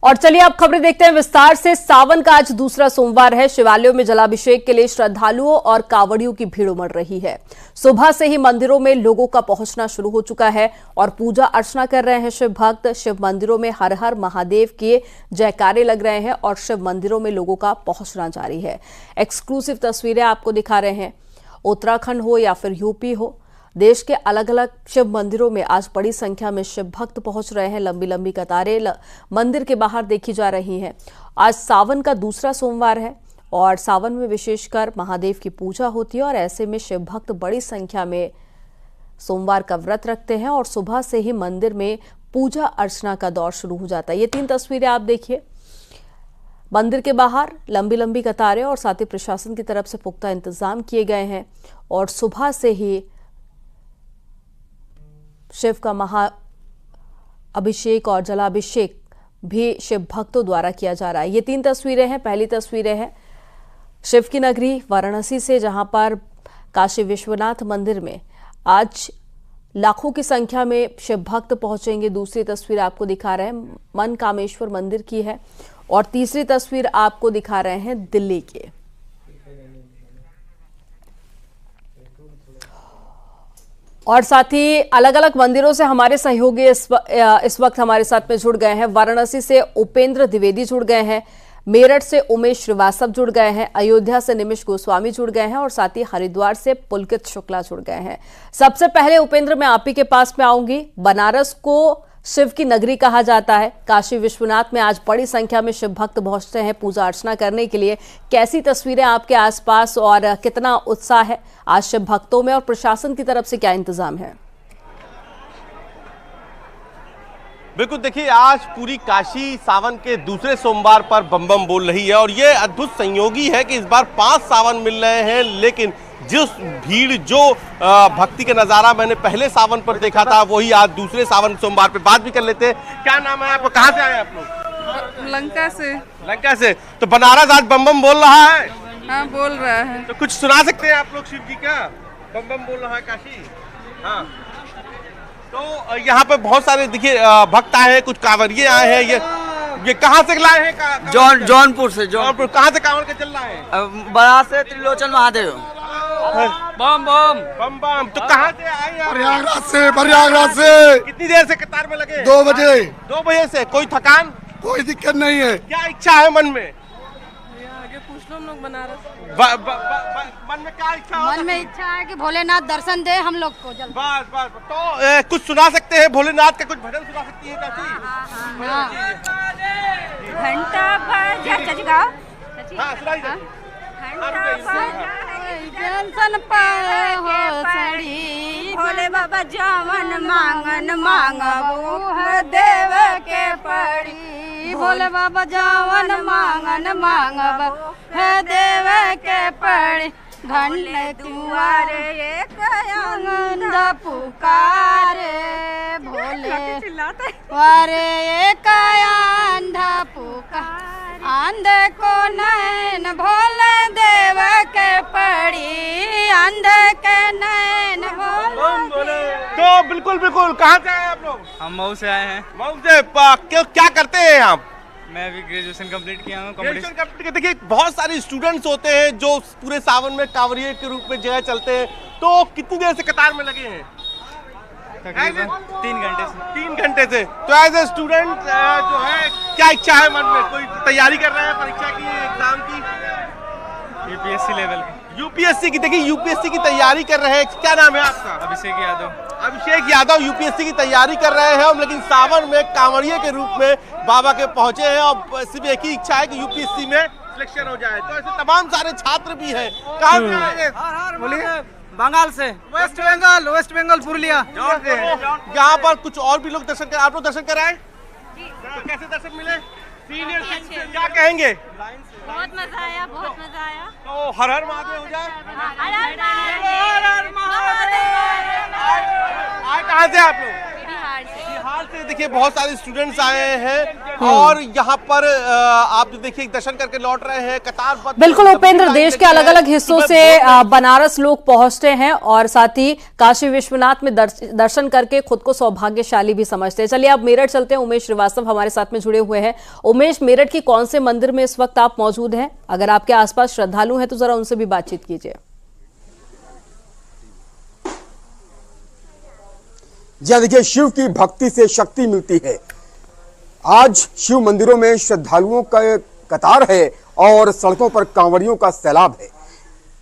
और चलिए अब खबरें देखते हैं विस्तार से। सावन का आज दूसरा सोमवार है। शिवालयों में जलाभिषेक के लिए श्रद्धालुओं और कांवड़ियों की भीड़ उमड़ रही है। सुबह से ही मंदिरों में लोगों का पहुंचना शुरू हो चुका है और पूजा अर्चना कर रहे हैं शिव भक्त। शिव मंदिरों में हर हर महादेव के जयकारे लग रहे हैं और शिव मंदिरों में लोगों का पहुंचना जारी है। एक्सक्लूसिव तस्वीरें आपको दिखा रहे हैं। उत्तराखंड हो या फिर यूपी हो, देश के अलग अलग शिव मंदिरों में आज बड़ी संख्या में शिव भक्त पहुंच रहे हैं। लंबी लंबी कतारें मंदिर के बाहर देखी जा रही हैं। आज सावन का दूसरा सोमवार है और सावन में विशेषकर महादेव की पूजा होती है और ऐसे में शिव भक्त बड़ी संख्या में सोमवार का व्रत रखते हैं और सुबह से ही मंदिर में पूजा अर्चना का दौर शुरू हो जाता है। ये 3 तस्वीरें आप देखिए। मंदिर के बाहर लंबी लंबी कतारें और साथ ही प्रशासन की तरफ से पुख्ता इंतजाम किए गए हैं और सुबह से ही शिव का महा अभिषेक और जलाभिषेक भी शिव भक्तों द्वारा किया जा रहा है। ये 3 तस्वीरें हैं। पहली तस्वीरें हैं शिव की नगरी वाराणसी से, जहां पर काशी विश्वनाथ मंदिर में आज लाखों की संख्या में शिव भक्त पहुंचेंगे। दूसरी तस्वीर आपको दिखा रहे हैं मन कामेश्वर मंदिर की है और तीसरी तस्वीर आपको दिखा रहे हैं दिल्ली के। और साथ ही अलग अलग मंदिरों से हमारे सहयोगी इस वक्त हमारे साथ में जुड़ गए हैं। वाराणसी से उपेंद्र द्विवेदी जुड़ गए हैं, मेरठ से उमेश श्रीवास्तव जुड़ गए हैं, अयोध्या से निमिष गोस्वामी जुड़ गए हैं और साथ ही हरिद्वार से पुलकित शुक्ला जुड़ गए हैं। सबसे पहले उपेंद्र, मैं आप ही के पास में आऊंगी। बनारस को शिव की नगरी कहा जाता है। काशी विश्वनाथ में आज बड़ी संख्या में शिव भक्त पहुंचते हैं पूजा अर्चना करने के लिए। कैसी तस्वीरें आपके आसपास और कितना उत्साह है आज शिव भक्तों में और प्रशासन की तरफ से क्या इंतजाम है? बिल्कुल, देखिए आज पूरी काशी सावन के दूसरे सोमवार पर बम बम बोल रही है और ये अद्भुत संयोगी है कि इस बार 5 सावन मिल रहे हैं, लेकिन जिस भीड़ जो भक्ति का नजारा मैंने पहले सावन पर देखा था वही आज दूसरे सावन सोमवार पे। बात भी कर लेते हैं। क्या नाम है आपका, कहाँ से आए आप लोग? लंका से। लंका से। तो बनारस आज बम बम बोल रहा है? हाँ, बोल रहा है। तो कुछ सुना सकते हैं आप लोग शिव जी का? बम बम बोल रहा है काशी। हाँ, तो यहाँ पे बहुत सारे देखिए भक्त आए हैं, कुछ कांवरिये आए हैं। ये कहाँ से लाए हैं? जौनपुर से। जौनपुर। कहाँ से कांवर के चल रहा है? बड़ा से त्रिलोचन महादेव। बम बम बम बम। तो कहाँ से आए आप? प्रयागराज से। कितनी देर से कतार में लगे? 2 बजे। 2 बजे से। कोई थकान? कोई दिक्कत नहीं है। क्या इच्छा है मन में? आगे पूछ लो हम लोग बनारस। मन में क्या इच्छा? मन में इच्छा है कि भोलेनाथ दर्शन दे हम लोग को जल्द। बस बस। तो कुछ सुना सकते हैं भोलेनाथ का? कुछ भजन सुना सकती है काशी? घंटा बजा जजगाओ। हाँ, सुनाई दे। जंसन पर हो सड़ी भोले बाबा जावन मांगन मांगबू है देव के पड़ी। भोले बाबा जावन मांगन मांगबू है देव के पड़ी। घंटे दुआरे एक आंगन पुकारे भोले वारे एक अंधा पुकार। अंध को नैन भोले देव के पड़ी। अंध के नैन भोले। तो बिल्कुल बिल्कुल। कहाँ से आए आप लोग? हम मऊ से आए हैं। मऊ से। क्या करते हैं आप? मैं अभी ग्रेजुएशन कंप्लीट किया हूँ। Graduation complete. देखिए बहुत सारे स्टूडेंट्स होते हैं जो पूरे सावन में कांवरिये के रूप में जगह चलते हैं। तो कितनी देर से कतार में लगे हैं? तकरीबन 3 घंटे से। 3 घंटे से। तो एज ए स्टूडेंट जो है क्या इच्छा है मन में? कोई तैयारी कर रहे हैं परीक्षा की, एग्जाम की? यूपीएससी लेवल की। यूपीएससी की। देखिए यूपीएससी की तैयारी कर रहे हैं। क्या नाम है आपका? अभिषेक यादव। अभिषेक यादव यूपीएससी की तैयारी कर रहे हैं, लेकिन सावन में कांवड़िये के रूप में बाबा के पहुंचे हैं और सिर्फ एक ही इच्छा है कि यूपीएससी में सिलेक्शन हो जाए। तो ऐसे तमाम सारे छात्र भी हैं। कहाँ से आए? बोलिए। बंगाल से। वेस्ट बंगाल पुरुलिया। यहाँ पर कुछ और भी लोग दर्शन कर। आप लोग दर्शन कराए? कैसे दर्शन मिले? सीनियर क्या कहेंगे? बहुत मजा आया, बहुत मजा आया। तो हर हर महादेव हो जाए। आए कहाँ से आप लोग? बिहार से। बाहर से देखिए बहुत सारे स्टूडेंट्स आए हैं और यहाँ पर आप जो देखिए दर्शन करके लौट रहे हैं कतार। बिल्कुल उपेंद्र, देश के अलग अलग हिस्सों से बनारस लोग पहुंचते हैं और साथ ही काशी विश्वनाथ में दर्शन करके खुद को सौभाग्यशाली भी समझते हैं। चलिए अब मेरठ चलते हैं। उमेश श्रीवास्तव हमारे साथ में जुड़े हुए हैं। उमेश, मेरठ के कौन से मंदिर में इस वक्त आप मौजूद हैं? अगर आपके आसपास श्रद्धालु हैं तो जरा उनसे भी बातचीत कीजिए। जी देखिए, शिव की भक्ति से शक्ति मिलती है। आज शिव मंदिरों में श्रद्धालुओं का कतार है और सड़कों पर कांवड़ियों का सैलाब है।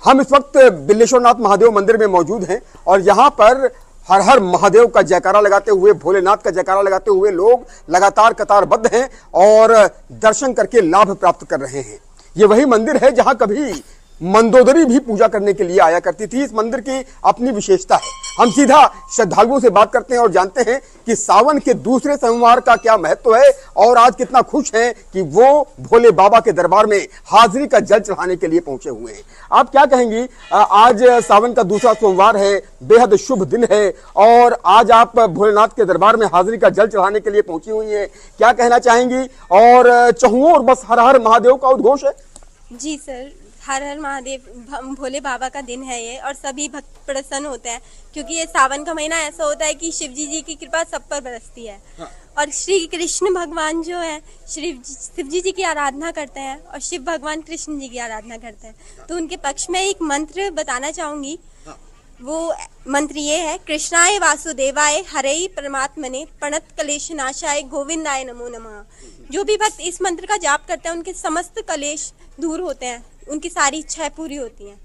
हम इस वक्त बिल्लेश्वरनाथ महादेव मंदिर में मौजूद हैं और यहाँ पर हर हर महादेव का जयकारा लगाते हुए, भोलेनाथ का जयकारा लगाते हुए लोग लगातार कतारबद्ध हैं और दर्शन करके लाभ प्राप्त कर रहे हैं। ये वही मंदिर है जहां कभी मंदोदरी भी पूजा करने के लिए आया करती थी। इस मंदिर की अपनी विशेषता है। हम सीधा श्रद्धालुओं से बात करते हैं और जानते हैं कि सावन के दूसरे सोमवार का क्या महत्व है और आज कितना खुश हैं कि वो भोले बाबा के दरबार में हाजिरी का जल चढ़ाने के लिए पहुंचे हुए हैं। आप क्या कहेंगी? आज सावन का दूसरा सोमवार है, बेहद शुभ दिन है और आज आप भोलेनाथ के दरबार में हाजिरी का जल चढ़ाने के लिए पहुंची हुई है, क्या कहना चाहेंगी? और चहुओं और बस हर हर महादेव का उद्घोष है। जी सर, हर हर महादेव, भोले बाबा का दिन है ये और सभी भक्त प्रसन्न होते हैं क्योंकि ये सावन का महीना ऐसा होता है कि शिव जी की कृपा सब पर बरसती है। और श्री कृष्ण भगवान जो है शिव जी की आराधना करते हैं और शिव भगवान कृष्ण जी की आराधना करते हैं। तो उनके पक्ष में एक मंत्र बताना चाहूंगी। वो मंत्र ये है, कृष्णाय वासुदेवाय हरे परमात्मने प्रणत कलेश नाशाय गोविंदाय नमो नमः। जो भी भक्त इस मंत्र का जाप करते हैं उनके समस्त कलेश दूर होते हैं, उनकी सारी इच्छाएं पूरी होती हैं।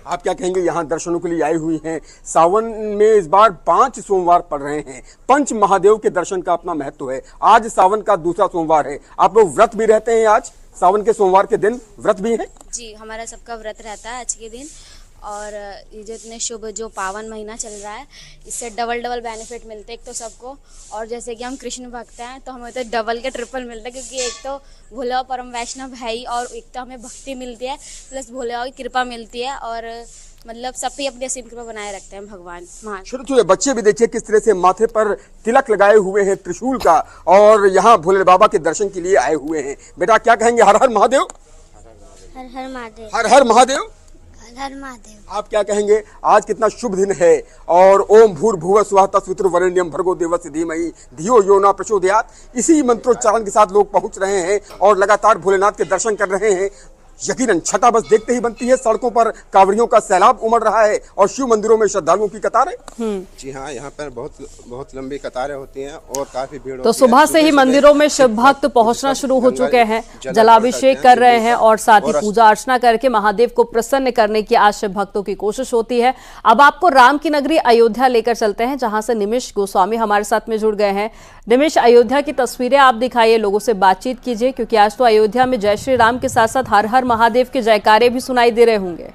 आप क्या कहेंगे? यहाँ दर्शनों के लिए आई हुई हैं। सावन में इस बार 5 सोमवार पड़ रहे हैं। पंच महादेव के दर्शन का अपना महत्व है। आज सावन का दूसरा सोमवार है। आप लोग व्रत भी रहते हैं? आज सावन के सोमवार के दिन व्रत भी है? जी, हमारा सबका व्रत रहता है आज के दिन। और ये जो इतने शुभ जो पावन महीना चल रहा है, इससे डबल बेनिफिट मिलते हैं। एक तो सबको, और जैसे कि हम कृष्ण भक्त हैं तो हमें तो डबल के ट्रिपल मिलता है क्योंकि एक तो भोले बाबा परम वैष्णव है ही और एक तो हमें भक्ति मिलती है प्लस भोले बाबा की कृपा मिलती है और मतलब सब पे अपनी असीम कृपा बनाए रखते हैं भगवान महान। छोटे छोटे बच्चे भी देखिए किस तरह से माथे पर तिलक लगाए हुए हैं त्रिशूल का और यहाँ भोले बाबा के दर्शन के लिए आए हुए हैं। बेटा क्या कहेंगे? हर हर महादेव। हर हर महादेव। हर हर महादेव। हर महादेव। आप क्या कहेंगे? आज कितना शुभ दिन है और ओम भूर्भुवः स्वः तत्सवितुर्वरेण्यं भर्गो देवस्य धीमहि धियो यो न प्रचोदयात्, इसी मंत्रोच्चारण के साथ लोग पहुंच रहे हैं और लगातार भोलेनाथ के दर्शन कर रहे हैं। यकीनन छठा बस देखते ही बनती है। सड़कों पर कांवड़ियों का सैलाब उमड़ रहा है और शिव मंदिरों में श्रद्धालुओं की कतारें। जी हाँ, यहाँ पर बहुत लंबी कतारें होती हैं और काफी भीड़ तो सुबह से ही मंदिरों में शिव भक्त पहुंचना शुरू हो चुके हैं, जलाभिषेक कर रहे हैं और साथ ही पूजा अर्चना करके महादेव को प्रसन्न करने की आज शिव भक्तों की कोशिश होती है। अब आपको राम की नगरी अयोध्या लेकर चलते हैं जहां से निमिष गोस्वामी हमारे साथ में जुड़ गए हैं। निमिष, अयोध्या की तस्वीरें आप दिखाइए, लोगों से बातचीत कीजिए क्योंकि आज तो अयोध्या में जय श्री राम के साथ साथ हर हर महादेव के जयकारे भी सुनाई दे रहे होंगे।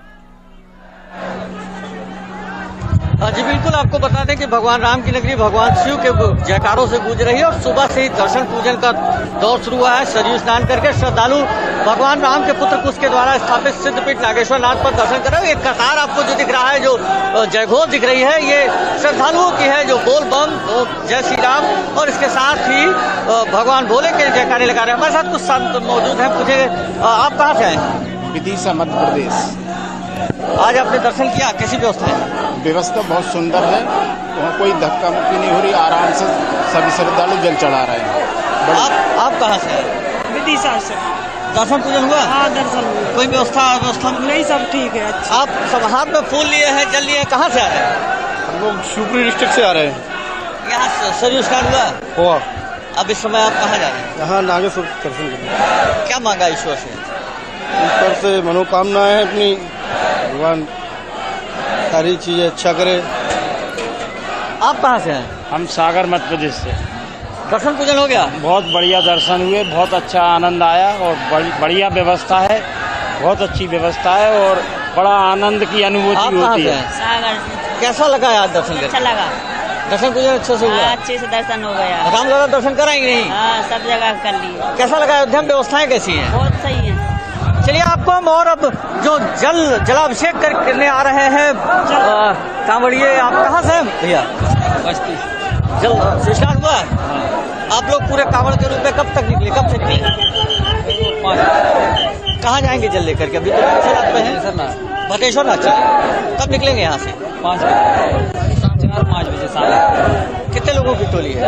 जी बिल्कुल, आपको बता दें कि भगवान राम की नगरी भगवान शिव के जयकारों से गूंज रही है और सुबह से ही दर्शन पूजन का दौर शुरू हुआ है। सरयू स्नान करके श्रद्धालु भगवान राम के पुत्र कुश के द्वारा स्थापित सिद्धपीठ नागेश्वर नाथ पर दर्शन कर रहे हैं। एक कतार आपको जो दिख रहा है, जो जयघोष दिख रही है, ये श्रद्धालुओं की है जो बोल बम जय श्री राम और इसके साथ ही भगवान भोले के जयकारे लगा रहे हैं। हमारे साथ कुछ संत मौजूद हैं। पूछे आप कहाँ से आए? विदिशा मध्य प्रदेश। आज आपने दर्शन किया, कैसी व्यवस्था है? व्यवस्था बहुत सुंदर है, वहाँ कोई धक्का मुक्की नहीं हो रही, आराम से सभी श्रद्धालु जल चढ़ा रहे हैं। आप कहाँ से हैं? विदिशा से। दर्शन पूजन हुआ? हाँ, दर्शन हुआ। कोई व्यवस्था नहीं, सब ठीक है। अच्छा। आप सब हाथ में फूल लिए हैं, जल लिए हैं, कहाँ से आ रहे हैं? हम लोग शिवपुरी डिस्ट्रिक्ट से आ रहे हैं। यहाँ सरयू स्नान हुआ? अब इस समय आप कहाँ जा रहे हैं? यहाँ नागेश्वर दर्शन करने। क्या मांगा ईश्वर से? ईश्वर से मनोकामना है अपनी, भगवान सारी चीजें अच्छा करे। आप कहाँ से हैं? हम सागर मध्य प्रदेश से। दर्शन पूजन हो गया? बहुत बढ़िया दर्शन हुए, बहुत अच्छा आनंद आया और बढ़िया व्यवस्था है, बहुत अच्छी व्यवस्था है और बड़ा आनंद की अनुभूति होती है। सागर। कैसा लगा आज दर्शन करके? अच्छा लगा। दर्शन पूजन अच्छे से हुआ? अच्छे से दर्शन हो गया। रामलला दर्शन कराएंगे नहीं? हाँ, सब जगह कर लिए। कैसा लगा? अयोध्या में व्यवस्थाएं कैसी हैं? बहुत सही है। चलिए आपको हम और अब जो जलाभिषेक करने आ रहे हैं कांवड़िए, आप कहाँ से हैं भैया? जल स्टार्ट हुआ है। आप लोग पूरे कांवड़ के रूप में कब तक निकले, कब से निकले? 5। कहाँ जाएंगे जल लेकर के? अभी तो भटेश्वर पे हैं, भटेश्वर नाथ। कब निकलेंगे यहाँ से? 5 बजे साढ़े। कितने लोगों की टोली है?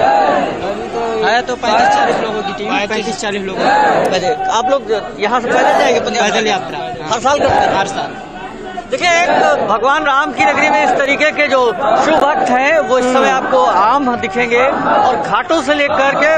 है तो 35-40 लोगों की टीम, 35-40 लोगों की। आप लोग यहाँ से पैदल जाएंगे? पैदल यात्रा हर साल करते हैं? हर साल। देखिए, एक भगवान राम की नगरी में इस तरीके के जो शिव भक्त हैं वो इस समय आपको आम दिखेंगे और घाटों से लेकर के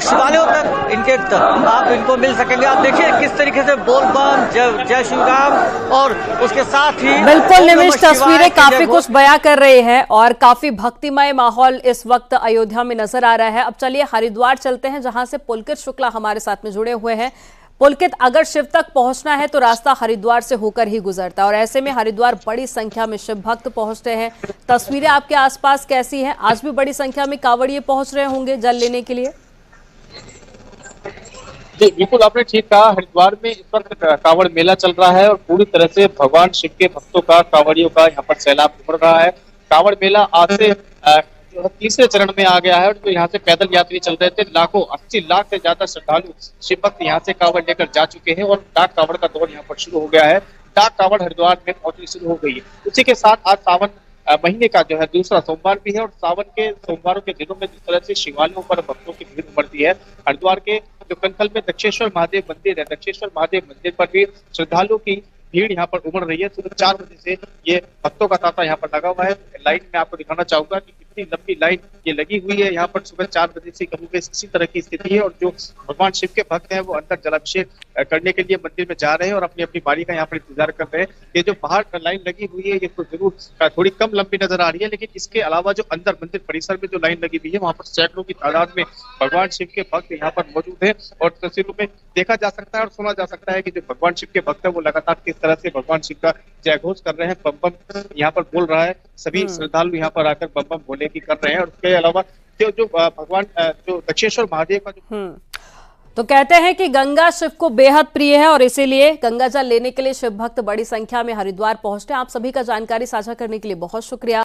शिवालयों तक आप इनको मिल सकेंगे। आप देखिए किस तरीके से बोल बम, जय श्री राम और उसके साथ ही बिल्कुल निमिष तस्वीरें काफी कुछ बयां कर रहे हैं और काफी भक्तिमय माहौल इस वक्त अयोध्या में नजर आ रहा है। अब चलिए हरिद्वार चलते हैं, जहां से पुलकित शुक्ला हमारे साथ में जुड़े हुए हैं। पुलकित, अगर शिव तक पहुंचना है तो रास्ता हरिद्वार से होकर ही गुजरता है और ऐसे में हरिद्वार बड़ी संख्या में शिव भक्त पहुंचते हैं। तस्वीरें आपके आसपास कैसी हैं? आज भी बड़ी संख्या में कांवड़िए पहुंच रहे होंगे जल लेने के लिए? जी बिल्कुल, आपने ठीक कहा। हरिद्वार में इस वक्त कांवड़ मेला चल रहा है और पूरी तरह से भगवान शिव के भक्तों का, कांवड़ियों का यहाँ पर सैलाब उमड़ रहा है। कांवड़ मेला आज से जो है तीसरे चरण में आ गया है और जो यहाँ से पैदल यात्री चल रहे थे, लाखों 80 लाख से ज्यादा श्रद्धालु शिव भक्त यहाँ से कांवड़ लेकर जा चुके हैं और डाक कांवड़ का दौर यहाँ पर शुरू हो गया है। डाक कांवड़ हरिद्वार में पहुंचनी शुरू हो गई है। उसी के साथ आज सावन महीने का जो है दूसरा सोमवार भी है और सावन के सोमवारों के दिनों में जिस तरह से शिवालयों पर भक्तों की भीड़ उमड़ती है, हरिद्वार के जो कनखल में दक्षेश्वर महादेव मंदिर है, दक्षेश्वर महादेव मंदिर पर भी श्रद्धालुओं की भीड़ यहाँ पर उमड़ रही है। सुबह 4 बजे से ये भक्तों का तांता यहाँ पर लगा हुआ है। लाइन में आपको दिखाना चाहूंगा कि कितनी लंबी लाइन ये लगी हुई है। यहाँ पर सुबह 4 बजे से कहीं इसी तरह की स्थिति है और जो भगवान शिव के भक्त हैं वो अंदर जलाभिषेक करने के लिए मंदिर में जा रहे हैं और अपनी अपनी बारी का यहाँ पर इंतजार कर रहे हैं। ये जो बाहर लाइन लगी हुई है ये तो जरूर थोड़ी कम लंबी नजर आ रही है, लेकिन इसके अलावा जो अंदर मंदिर परिसर में जो लाइन लगी हुई है वहाँ पर सैकड़ों की तादाद में भगवान शिव के भक्त यहाँ पर मौजूद है और तस्वीरों में देखा जा सकता है और सुना जा सकता है कि जो भगवान शिव के भक्त है वो लगातार किस तरह से भगवान शिव का जय घोष कर रहे हैं। बम बम यहाँ पर बोल रहा है, सभी श्रद्धालु यहाँ पर आकर बम बम बोले की कर रहे हैं। और उसके अलावा जो भगवान जो दक्षेश्वर महादेव का जो तो कहते हैं कि गंगा शिव को बेहद प्रिय है और इसीलिए गंगा जल लेने के लिए शिव भक्त बड़ी संख्या में हरिद्वार पहुंचते हैं। आप सभी का जानकारी साझा करने के लिए बहुत शुक्रिया।